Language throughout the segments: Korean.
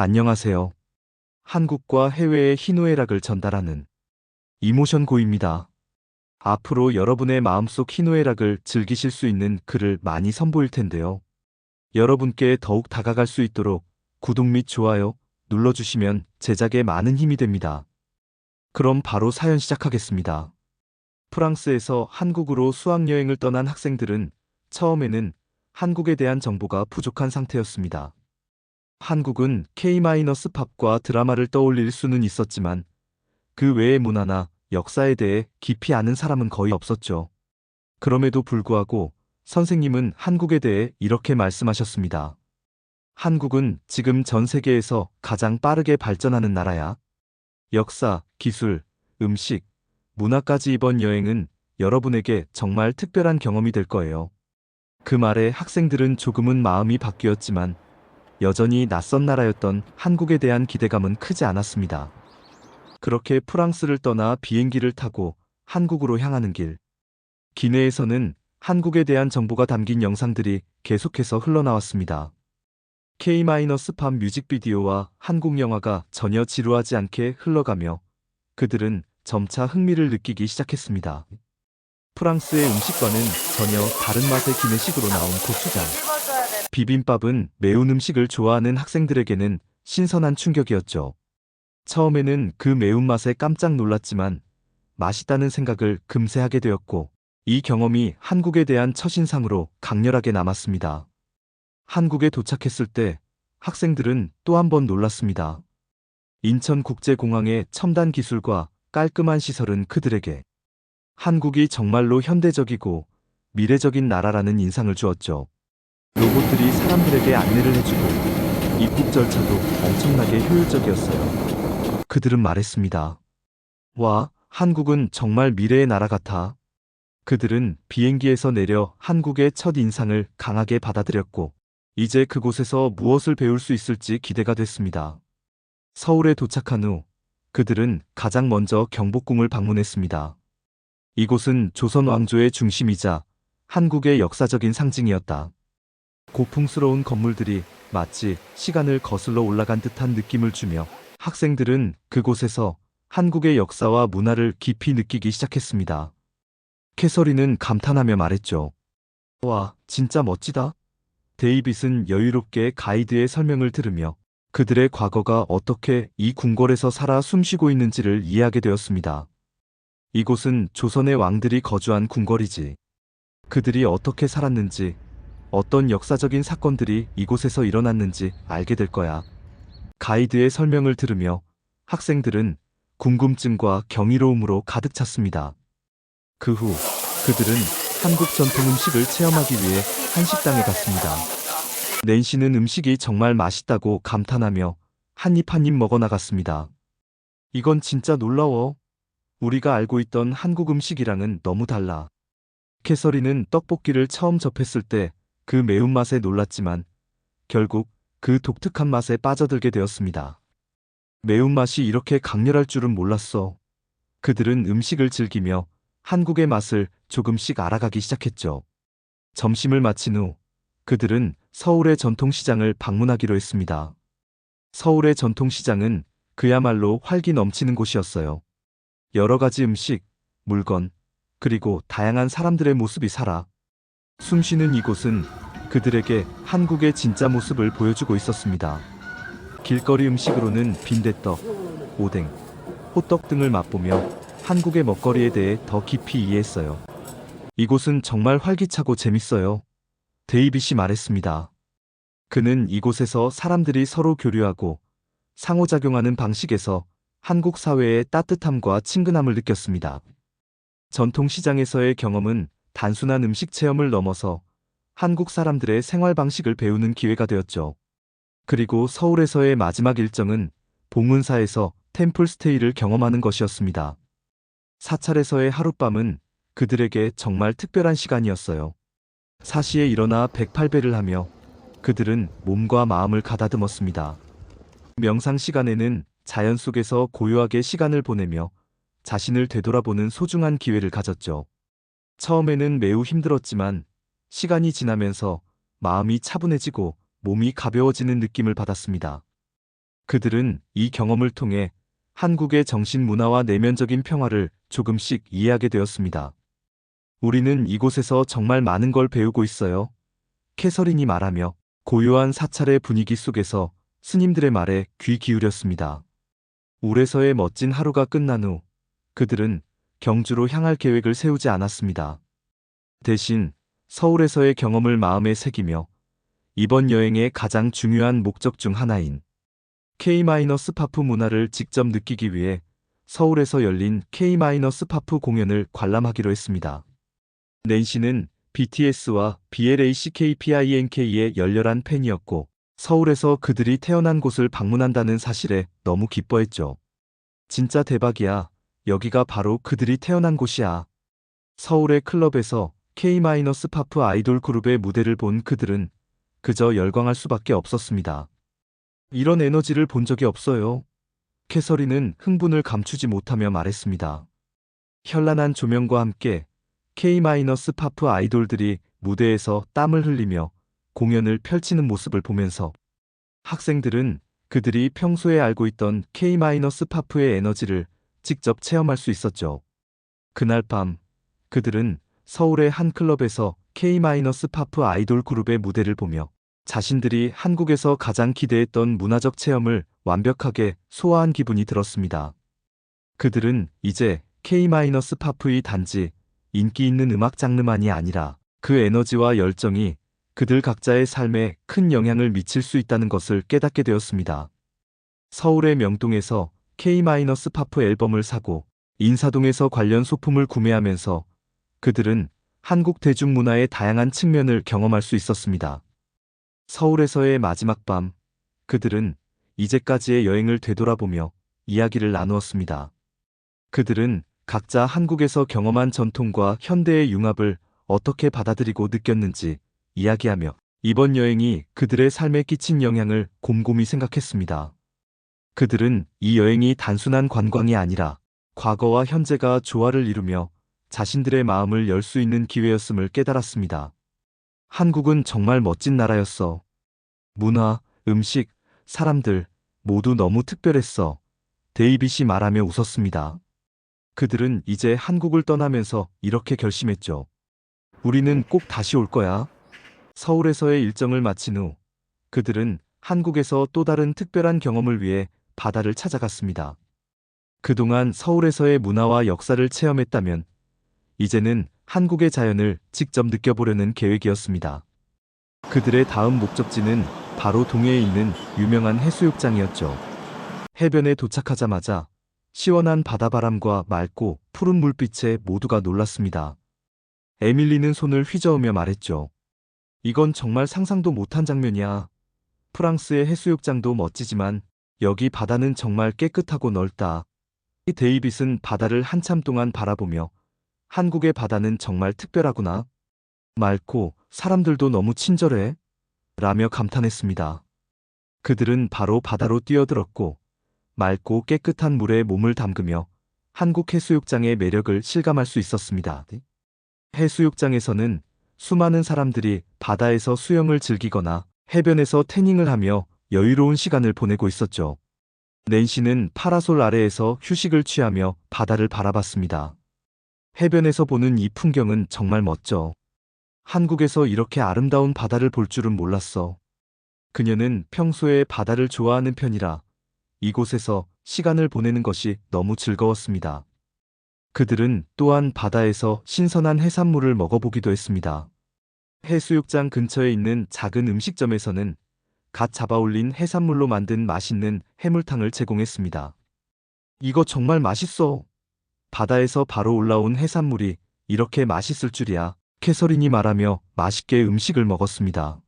안녕하세요. 한국과 해외의 희노애락을 전달하는 이모션고입니다. 앞으로 여러분의 마음속 희노애락을 즐기실 수 있는 글을 많이 선보일 텐데요. 여러분께 더욱 다가갈 수 있도록 구독 및 좋아요 눌러주시면 제작에 많은 힘이 됩니다. 그럼 바로 사연 시작하겠습니다. 프랑스에서 한국으로 수학여행을 떠난 학생들은 처음에는 한국에 대한 정보가 부족한 상태였습니다. 한국은 K-팝과 드라마를 떠올릴 수는 있었지만 그 외의 문화나 역사에 대해 깊이 아는 사람은 거의 없었죠. 그럼에도 불구하고 선생님은 한국에 대해 이렇게 말씀하셨습니다. 한국은 지금 전 세계에서 가장 빠르게 발전하는 나라야. 역사, 기술, 음식, 문화까지 이번 여행은 여러분에게 정말 특별한 경험이 될 거예요. 그 말에 학생들은 조금은 마음이 바뀌었지만 여전히 낯선 나라였던 한국에 대한 기대감은 크지 않았습니다. 그렇게 프랑스를 떠나 비행기를 타고 한국으로 향하는 길. 기내에서는 한국에 대한 정보가 담긴 영상들이 계속해서 흘러나왔습니다. K-팝 뮤직비디오와 한국 영화가 전혀 지루하지 않게 흘러가며 그들은 점차 흥미를 느끼기 시작했습니다. 프랑스의 음식과는 전혀 다른 맛의 기내식으로 나온 고추장. 비빔밥은 매운 음식을 좋아하는 학생들에게는 신선한 충격이었죠. 처음에는 그 매운맛에 깜짝 놀랐지만 맛있다는 생각을 금세 하게 되었고 이 경험이 한국에 대한 첫인상으로 강렬하게 남았습니다. 한국에 도착했을 때 학생들은 또 한 번 놀랐습니다. 인천국제공항의 첨단 기술과 깔끔한 시설은 그들에게 한국이 정말로 현대적이고 미래적인 나라라는 인상을 주었죠. 로봇들이 사람들에게 안내를 해주고 입국 절차도 엄청나게 효율적이었어요. 그들은 말했습니다. 와, 한국은 정말 미래의 나라 같아. 그들은 비행기에서 내려 한국의 첫 인상을 강하게 받아들였고 이제 그곳에서 무엇을 배울 수 있을지 기대가 됐습니다. 서울에 도착한 후 그들은 가장 먼저 경복궁을 방문했습니다. 이곳은 조선 왕조의 중심이자 한국의 역사적인 상징이었다. 고풍스러운 건물들이 마치 시간을 거슬러 올라간 듯한 느낌을 주며 학생들은 그곳에서 한국의 역사와 문화를 깊이 느끼기 시작했습니다. 캐서린은 감탄하며 말했죠. 와, 진짜 멋지다. 데이빗은 여유롭게 가이드의 설명을 들으며 그들의 과거가 어떻게 이 궁궐에서 살아 숨쉬고 있는지를 이해하게 되었습니다. 이곳은 조선의 왕들이 거주한 궁궐이지. 그들이 어떻게 살았는지, 어떤 역사적인 사건들이 이곳에서 일어났는지 알게 될 거야. 가이드의 설명을 들으며 학생들은 궁금증과 경이로움으로 가득 찼습니다. 그 후 그들은 한국 전통 음식을 체험하기 위해 한식당에 갔습니다. 낸시는 음식이 정말 맛있다고 감탄하며 한 입 한 입 먹어 나갔습니다. 이건 진짜 놀라워. 우리가 알고 있던 한국 음식이랑은 너무 달라. 캐서린은 떡볶이를 처음 접했을 때 그 매운맛에 놀랐지만 결국 그 독특한 맛에 빠져들게 되었습니다. 매운맛이 이렇게 강렬할 줄은 몰랐어. 그들은 음식을 즐기며 한국의 맛을 조금씩 알아가기 시작했죠. 점심을 마친 후 그들은 서울의 전통시장을 방문하기로 했습니다. 서울의 전통시장은 그야말로 활기 넘치는 곳이었어요. 여러 가지 음식, 물건, 그리고 다양한 사람들의 모습이 살아 숨쉬는 이곳은 그들에게 한국의 진짜 모습을 보여주고 있었습니다. 길거리 음식으로는 빈대떡, 오뎅, 호떡 등을 맛보며 한국의 먹거리에 대해 더 깊이 이해했어요. 이곳은 정말 활기차고 재밌어요. 데이빗이 말했습니다. 그는 이곳에서 사람들이 서로 교류하고 상호작용하는 방식에서 한국 사회의 따뜻함과 친근함을 느꼈습니다. 전통시장에서의 경험은 단순한 음식 체험을 넘어서 한국 사람들의 생활 방식을 배우는 기회가 되었죠. 그리고 서울에서의 마지막 일정은 봉은사에서 템플스테이를 경험하는 것이었습니다. 사찰에서의 하룻밤은 그들에게 정말 특별한 시간이었어요. 사시에 일어나 108배를 하며 그들은 몸과 마음을 가다듬었습니다. 명상 시간에는 자연 속에서 고요하게 시간을 보내며 자신을 되돌아보는 소중한 기회를 가졌죠. 처음에는 매우 힘들었지만 시간이 지나면서 마음이 차분해지고 몸이 가벼워지는 느낌을 받았습니다. 그들은 이 경험을 통해 한국의 정신 문화와 내면적인 평화를 조금씩 이해하게 되었습니다. 우리는 이곳에서 정말 많은 걸 배우고 있어요. 캐서린이 말하며 고요한 사찰의 분위기 속에서 스님들의 말에 귀 기울였습니다. 울에서의 멋진 하루가 끝난 후 그들은 경주로 향할 계획을 세우지 않았습니다. 대신 서울에서의 경험을 마음에 새기며 이번 여행의 가장 중요한 목적 중 하나인 K-파프 문화를 직접 느끼기 위해 서울에서 열린 K-파프 공연을 관람하기로 했습니다. 낸시는 BTS와 BLACKPINK의 열렬한 팬이었고 서울에서 그들이 태어난 곳을 방문한다는 사실에 너무 기뻐했죠. 진짜 대박이야. 여기가 바로 그들이 태어난 곳이야. 서울의 클럽에서 K-파프 아이돌 그룹의 무대를 본 그들은 그저 열광할 수밖에 없었습니다. 이런 에너지를 본 적이 없어요. 캐서린은 흥분을 감추지 못하며 말했습니다. 현란한 조명과 함께 K-파프 아이돌들이 무대에서 땀을 흘리며 공연을 펼치는 모습을 보면서 학생들은 그들이 평소에 알고 있던 K-파프의 에너지를 직접 체험할 수 있었죠. 그날 밤 그들은 서울의 한 클럽에서 K-파프 아이돌 그룹의 무대를 보며 자신들이 한국에서 가장 기대했던 문화적 체험을 완벽하게 소화한 기분이 들었습니다. 그들은 이제 K-파프의 단지 인기 있는 음악 장르만이 아니라 그 에너지와 열정이 그들 각자의 삶에 큰 영향을 미칠 수 있다는 것을 깨닫게 되었습니다. 서울의 명동에서 K-파프 앨범을 사고 인사동에서 관련 소품을 구매하면서 그들은 한국 대중문화의 다양한 측면을 경험할 수 있었습니다. 서울에서의 마지막 밤, 그들은 이제까지의 여행을 되돌아보며 이야기를 나누었습니다. 그들은 각자 한국에서 경험한 전통과 현대의 융합을 어떻게 받아들이고 느꼈는지 이야기하며 이번 여행이 그들의 삶에 끼친 영향을 곰곰이 생각했습니다. 그들은 이 여행이 단순한 관광이 아니라 과거와 현재가 조화를 이루며 자신들의 마음을 열 수 있는 기회였음을 깨달았습니다. 한국은 정말 멋진 나라였어. 문화, 음식, 사람들 모두 너무 특별했어. 데이빗이 말하며 웃었습니다. 그들은 이제 한국을 떠나면서 이렇게 결심했죠. 우리는 꼭 다시 올 거야. 서울에서의 일정을 마친 후 그들은 한국에서 또 다른 특별한 경험을 위해 바다를 찾아갔습니다. 그동안 서울에서의 문화와 역사를 체험했다면 이제는 한국의 자연을 직접 느껴보려는 계획이었습니다. 그들의 다음 목적지는 바로 동해에 있는 유명한 해수욕장이었죠. 해변에 도착하자마자 시원한 바다바람과 맑고 푸른 물빛에 모두가 놀랐습니다. 에밀리는 손을 휘저으며 말했죠. 이건 정말 상상도 못한 장면이야. 프랑스의 해수욕장도 멋지지만 여기 바다는 정말 깨끗하고 넓다. 데이빗은 바다를 한참 동안 바라보며 한국의 바다는 정말 특별하구나. 맑고 사람들도 너무 친절해. 라며 감탄했습니다. 그들은 바로 바다로 뛰어들었고 맑고 깨끗한 물에 몸을 담그며 한국 해수욕장의 매력을 실감할 수 있었습니다. 해수욕장에서는 수많은 사람들이 바다에서 수영을 즐기거나 해변에서 태닝을 하며 여유로운 시간을 보내고 있었죠. 낸시는 파라솔 아래에서 휴식을 취하며 바다를 바라봤습니다. 해변에서 보는 이 풍경은 정말 멋져. 한국에서 이렇게 아름다운 바다를 볼 줄은 몰랐어. 그녀는 평소에 바다를 좋아하는 편이라 이곳에서 시간을 보내는 것이 너무 즐거웠습니다. 그들은 또한 바다에서 신선한 해산물을 먹어보기도 했습니다. 해수욕장 근처에 있는 작은 음식점에서는 갓 잡아올린 해산물로 만든 맛있는 해물탕을 제공했습니다. 이거 정말 맛있어. 바다에서 바로 올라온 해산물이 이렇게 맛있을 줄이야. 캐서린이 말하며 맛있게 음식을 먹었습니다.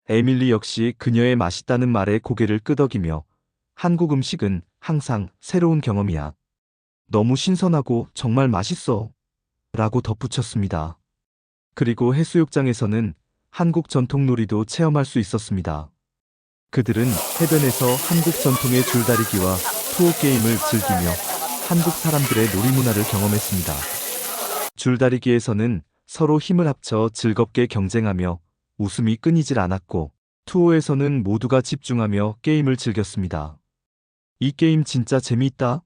에밀리 역시 그녀의 맛있다는 말에 고개를 끄덕이며 한국 음식은 항상 새로운 경험이야. 너무 신선하고 정말 맛있어. 라고 덧붙였습니다. 그리고 해수욕장에서는 한국 전통 놀이도 체험할 수 있었습니다. 그들은 해변에서 한국 전통의 줄다리기와 투어 게임을 즐기며 한국 사람들의 놀이 문화를 경험했습니다. 줄다리기에서는 서로 힘을 합쳐 즐겁게 경쟁하며 웃음이 끊이질 않았고 투어에서는 모두가 집중하며 게임을 즐겼습니다. 이 게임 진짜 재미있다.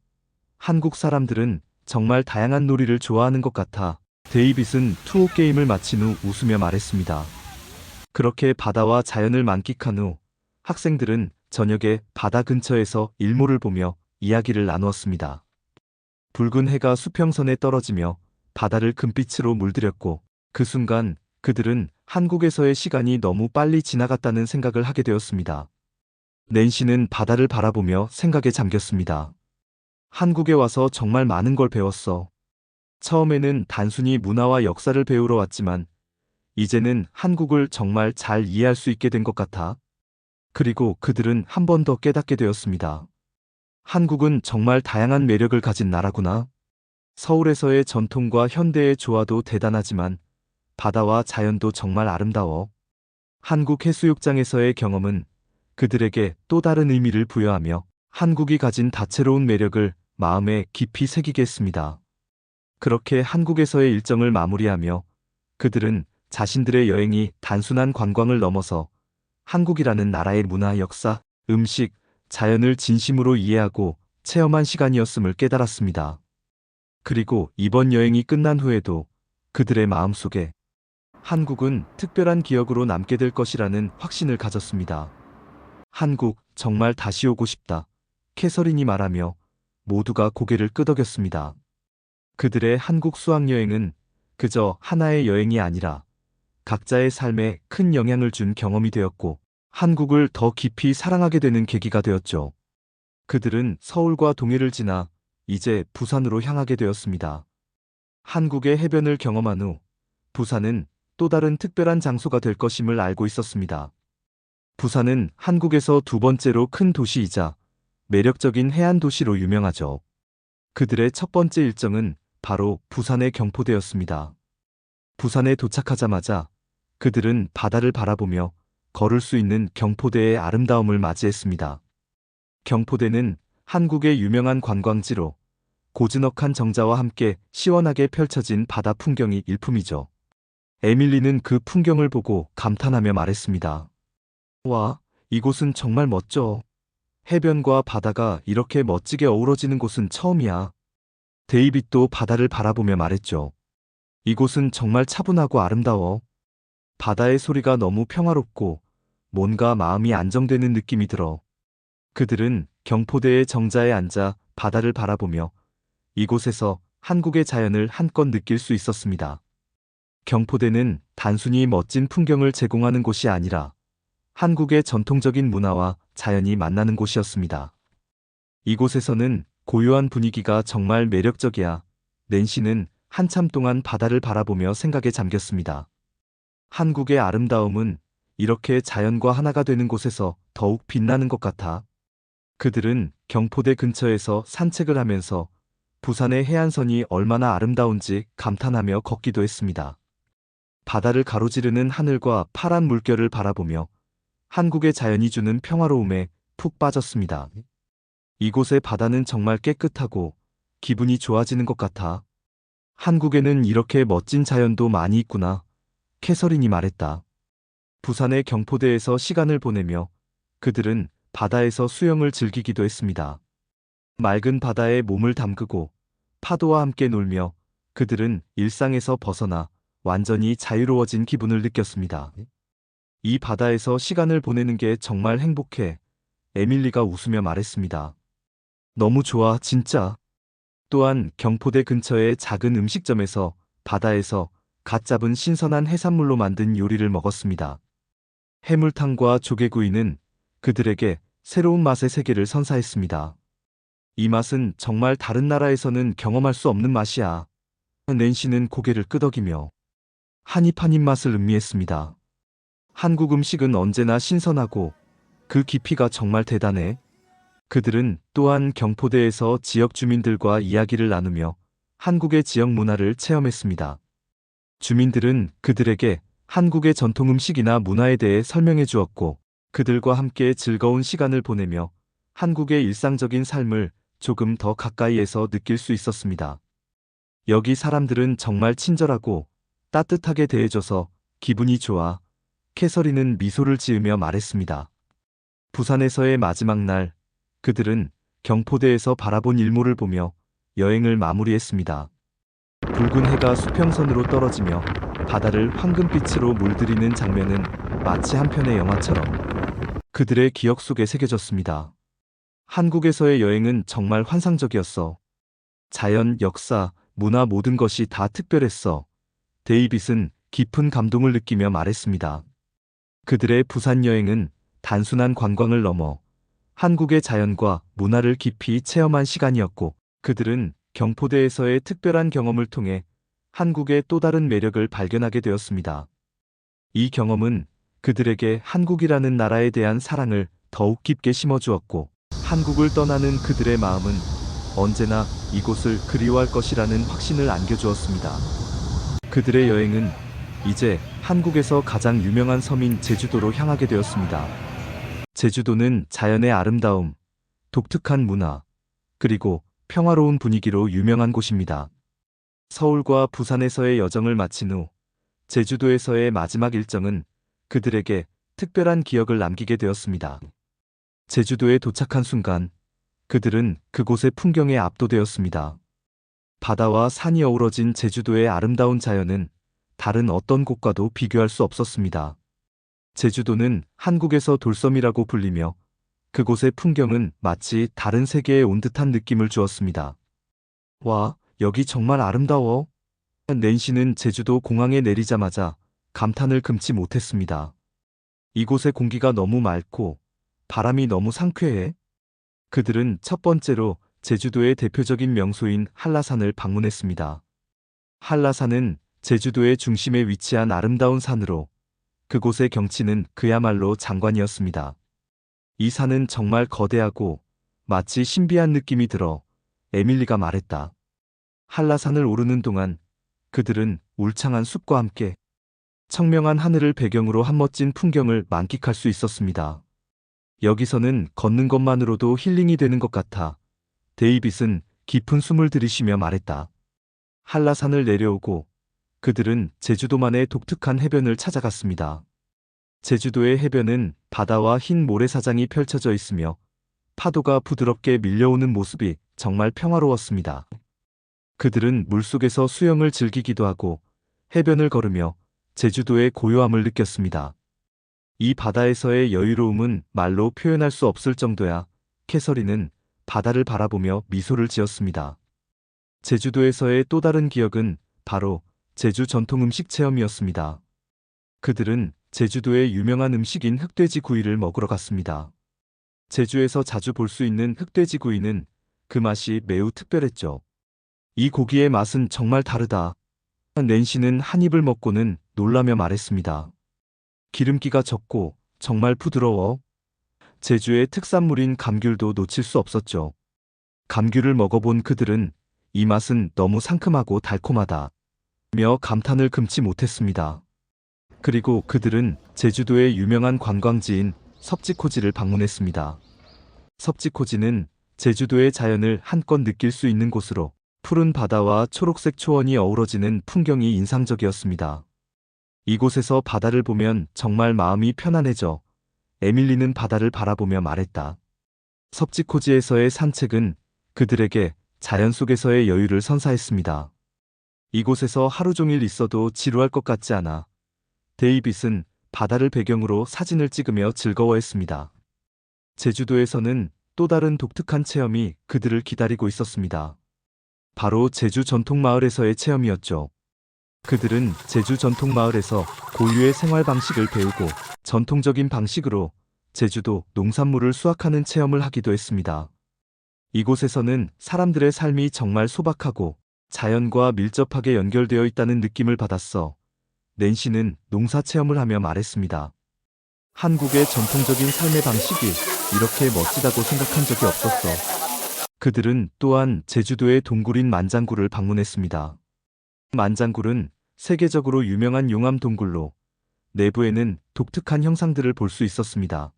한국 사람들은 정말 다양한 놀이를 좋아하는 것 같아. 데이빗은 투어 게임을 마친 후 웃으며 말했습니다. 그렇게 바다와 자연을 만끽한 후 학생들은 저녁에 바다 근처에서 일몰을 보며 이야기를 나누었습니다. 붉은 해가 수평선에 떨어지며 바다를 금빛으로 물들였고 그 순간 그들은 한국에서의 시간이 너무 빨리 지나갔다는 생각을 하게 되었습니다. 낸시는 바다를 바라보며 생각에 잠겼습니다. 한국에 와서 정말 많은 걸 배웠어. 처음에는 단순히 문화와 역사를 배우러 왔지만 이제는 한국을 정말 잘 이해할 수 있게 된 것 같아. 그리고 그들은 한 번 더 깨닫게 되었습니다. 한국은 정말 다양한 매력을 가진 나라구나. 서울에서의 전통과 현대의 조화도 대단하지만 바다와 자연도 정말 아름다워. 한국 해수욕장에서의 경험은 그들에게 또 다른 의미를 부여하며 한국이 가진 다채로운 매력을 마음에 깊이 새기게 했습니다. 그렇게 한국에서의 일정을 마무리하며 그들은 자신들의 여행이 단순한 관광을 넘어서 한국이라는 나라의 문화, 역사, 음식, 자연을 진심으로 이해하고 체험한 시간이었음을 깨달았습니다. 그리고 이번 여행이 끝난 후에도 그들의 마음속에 한국은 특별한 기억으로 남게 될 것이라는 확신을 가졌습니다. 한국, 정말 다시 오고 싶다. 캐서린이 말하며 모두가 고개를 끄덕였습니다. 그들의 한국 수학여행은 그저 하나의 여행이 아니라 각자의 삶에 큰 영향을 준 경험이 되었고 한국을 더 깊이 사랑하게 되는 계기가 되었죠. 그들은 서울과 동해를 지나 이제 부산으로 향하게 되었습니다. 한국의 해변을 경험한 후 부산은 또 다른 특별한 장소가 될 것임을 알고 있었습니다. 부산은 한국에서 두 번째로 큰 도시이자 매력적인 해안 도시로 유명하죠. 그들의 첫 번째 일정은 바로 부산의 경포대였습니다. 부산에 도착하자마자 그들은 바다를 바라보며 걸을 수 있는 경포대의 아름다움을 맞이했습니다. 경포대는 한국의 유명한 관광지로 고즈넉한 정자와 함께 시원하게 펼쳐진 바다 풍경이 일품이죠. 에밀리는 그 풍경을 보고 감탄하며 말했습니다. 와, 이곳은 정말 멋져. 해변과 바다가 이렇게 멋지게 어우러지는 곳은 처음이야. 데이빗도 바다를 바라보며 말했죠. 이곳은 정말 차분하고 아름다워. 바다의 소리가 너무 평화롭고 뭔가 마음이 안정되는 느낌이 들어. 그들은 경포대의 정자에 앉아 바다를 바라보며 이곳에서 한국의 자연을 한껏 느낄 수 있었습니다. 경포대는 단순히 멋진 풍경을 제공하는 곳이 아니라 한국의 전통적인 문화와 자연이 만나는 곳이었습니다. 이곳에서는 고요한 분위기가 정말 매력적이야. 낸시는 한참 동안 바다를 바라보며 생각에 잠겼습니다. 한국의 아름다움은 이렇게 자연과 하나가 되는 곳에서 더욱 빛나는 것 같아. 그들은 경포대 근처에서 산책을 하면서 부산의 해안선이 얼마나 아름다운지 감탄하며 걷기도 했습니다. 바다를 가로지르는 하늘과 파란 물결을 바라보며 한국의 자연이 주는 평화로움에 푹 빠졌습니다. 이곳의 바다는 정말 깨끗하고 기분이 좋아지는 것 같아. 한국에는 이렇게 멋진 자연도 많이 있구나. 캐서린이 말했다. 부산의 경포대에서 시간을 보내며 그들은 바다에서 수영을 즐기기도 했습니다. 맑은 바다에 몸을 담그고 파도와 함께 놀며 그들은 일상에서 벗어나 완전히 자유로워진 기분을 느꼈습니다. 이 바다에서 시간을 보내는 게 정말 행복해. 에밀리가 웃으며 말했습니다. 너무 좋아, 진짜. 또한 경포대 근처의 작은 음식점에서 바다에서 갓 잡은 신선한 해산물로 만든 요리를 먹었습니다. 해물탕과 조개구이는 그들에게 새로운 맛의 세계를 선사했습니다. 이 맛은 정말 다른 나라에서는 경험할 수 없는 맛이야. 낸시는 고개를 끄덕이며 한 입 한 입 맛을 음미했습니다. 한국 음식은 언제나 신선하고 그 깊이가 정말 대단해. 그들은 또한 경포대에서 지역 주민들과 이야기를 나누며 한국의 지역 문화를 체험했습니다. 주민들은 그들에게 한국의 전통 음식이나 문화에 대해 설명해 주었고 그들과 함께 즐거운 시간을 보내며 한국의 일상적인 삶을 조금 더 가까이에서 느낄 수 있었습니다. 여기 사람들은 정말 친절하고 따뜻하게 대해줘서 기분이 좋아. 캐서린은 미소를 지으며 말했습니다. 부산에서의 마지막 날, 그들은 경포대에서 바라본 일몰을 보며 여행을 마무리했습니다. 붉은 해가 수평선으로 떨어지며 바다를 황금빛으로 물들이는 장면은 마치 한편의 영화처럼 그들의 기억 속에 새겨졌습니다. 한국에서의 여행은 정말 환상적이었어. 자연, 역사, 문화 모든 것이 다 특별했어. 데이빗은 깊은 감동을 느끼며 말했습니다. 그들의 부산 여행은 단순한 관광을 넘어 한국의 자연과 문화를 깊이 체험한 시간이었고, 그들은 경포대에서의 특별한 경험을 통해 한국의 또 다른 매력을 발견하게 되었습니다. 이 경험은 그들에게 한국이라는 나라에 대한 사랑을 더욱 깊게 심어주었고, 한국을 떠나는 그들의 마음은 언제나 이곳을 그리워할 것이라는 확신을 안겨주었습니다. 그들의 여행은 이제 한국에서 가장 유명한 섬인 제주도로 향하게 되었습니다. 제주도는 자연의 아름다움, 독특한 문화, 그리고 평화로운 분위기로 유명한 곳입니다. 서울과 부산에서의 여정을 마친 후 제주도에서의 마지막 일정은 그들에게 특별한 기억을 남기게 되었습니다. 제주도에 도착한 순간 그들은 그곳의 풍경에 압도되었습니다. 바다와 산이 어우러진 제주도의 아름다운 자연은 다른 어떤 곳과도 비교할 수 없었습니다. 제주도는 한국에서 돌섬이라고 불리며 그곳의 풍경은 마치 다른 세계에 온 듯한 느낌을 주었습니다. 와, 여기 정말 아름다워. 낸시는 제주도 공항에 내리자마자 감탄을 금치 못했습니다. 이곳의 공기가 너무 맑고 바람이 너무 상쾌해. 그들은 첫 번째로 제주도의 대표적인 명소인 한라산을 방문했습니다. 한라산은 제주도의 중심에 위치한 아름다운 산으로 그곳의 경치는 그야말로 장관이었습니다. 이 산은 정말 거대하고 마치 신비한 느낌이 들어 에밀리가 말했다. 한라산을 오르는 동안 그들은 울창한 숲과 함께 청명한 하늘을 배경으로 한 멋진 풍경을 만끽할 수 있었습니다. 여기서는 걷는 것만으로도 힐링이 되는 것 같아 데이빗은 깊은 숨을 들이쉬며 말했다. 한라산을 내려오고 그들은 제주도만의 독특한 해변을 찾아갔습니다. 제주도의 해변은 바다와 흰 모래사장이 펼쳐져 있으며 파도가 부드럽게 밀려오는 모습이 정말 평화로웠습니다. 그들은 물속에서 수영을 즐기기도 하고 해변을 걸으며 제주도의 고요함을 느꼈습니다. 이 바다에서의 여유로움은 말로 표현할 수 없을 정도야. 캐서린은 바다를 바라보며 미소를 지었습니다. 제주도에서의 또 다른 기억은 바로 제주 전통 음식 체험이었습니다. 그들은 제주도의 유명한 음식인 흑돼지 구이를 먹으러 갔습니다. 제주에서 자주 볼 수 있는 흑돼지 구이는 그 맛이 매우 특별했죠. 이 고기의 맛은 정말 다르다. 낸시는 한 입을 먹고는 놀라며 말했습니다. 기름기가 적고 정말 부드러워. 제주의 특산물인 감귤도 놓칠 수 없었죠. 감귤을 먹어본 그들은 이 맛은 너무 상큼하고 달콤하다 며 감탄을 금치 못했습니다. 그리고 그들은 제주도의 유명한 관광지인 섭지코지를 방문했습니다. 섭지코지는 제주도의 자연을 한껏 느낄 수 있는 곳으로 푸른 바다와 초록색 초원이 어우러지는 풍경이 인상적이었습니다. 이곳에서 바다를 보면 정말 마음이 편안해져. 에밀리는 바다를 바라보며 말했다. 섭지코지에서의 산책은 그들에게 자연 속에서의 여유를 선사했습니다. 이곳에서 하루 종일 있어도 지루할 것 같지 않아. 데이빗은 바다를 배경으로 사진을 찍으며 즐거워했습니다. 제주도에서는 또 다른 독특한 체험이 그들을 기다리고 있었습니다. 바로 제주 전통마을에서의 체험이었죠. 그들은 제주 전통마을에서 고유의 생활 방식을 배우고 전통적인 방식으로 제주도 농산물을 수확하는 체험을 하기도 했습니다. 이곳에서는 사람들의 삶이 정말 소박하고 자연과 밀접하게 연결되어 있다는 느낌을 받았어. 낸시는 농사 체험을 하며 말했습니다. 한국의 전통적인 삶의 방식이 이렇게 멋지다고 생각한 적이 없었어. 그들은 또한 제주도의 동굴인 만장굴을 방문했습니다. 만장굴은 세계적으로 유명한 용암 동굴로 내부에는 독특한 형상들을 볼 수 있었습니다.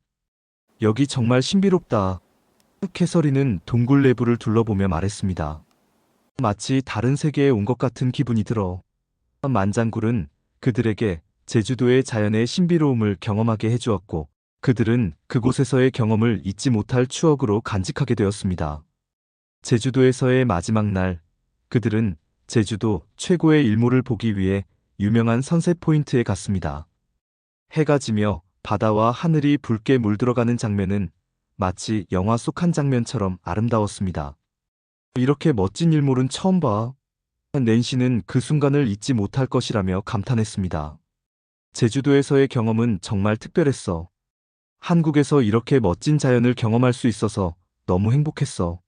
여기 정말 신비롭다. 캐서린은 동굴 내부를 둘러보며 말했습니다. 마치 다른 세계에 온 것 같은 기분이 들어. 만장굴은 그들에게 제주도의 자연의 신비로움을 경험하게 해주었고 그들은 그곳에서의 경험을 잊지 못할 추억으로 간직하게 되었습니다. 제주도에서의 마지막 날, 그들은 제주도 최고의 일몰을 보기 위해 유명한 선셋 포인트에 갔습니다. 해가 지며 바다와 하늘이 붉게 물들어가는 장면은 마치 영화 속 한 장면처럼 아름다웠습니다. 이렇게 멋진 일몰은 처음 봐. 낸시는 그 순간을 잊지 못할 것이라며 감탄했습니다. 제주도에서의 경험은 정말 특별했어. 한국에서 이렇게 멋진 자연을 경험할 수 있어서 너무 행복했어.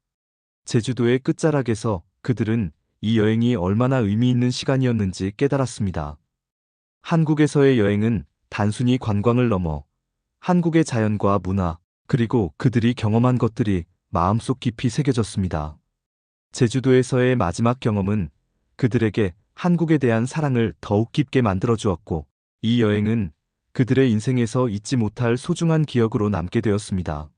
제주도의 끝자락에서 그들은 이 여행이 얼마나 의미 있는 시간이었는지 깨달았습니다. 한국에서의 여행은 단순히 관광을 넘어 한국의 자연과 문화, 그리고 그들이 경험한 것들이 마음속 깊이 새겨졌습니다. 제주도에서의 마지막 경험은 그들에게 한국에 대한 사랑을 더욱 깊게 만들어 주었고, 이 여행은 그들의 인생에서 잊지 못할 소중한 기억으로 남게 되었습니다.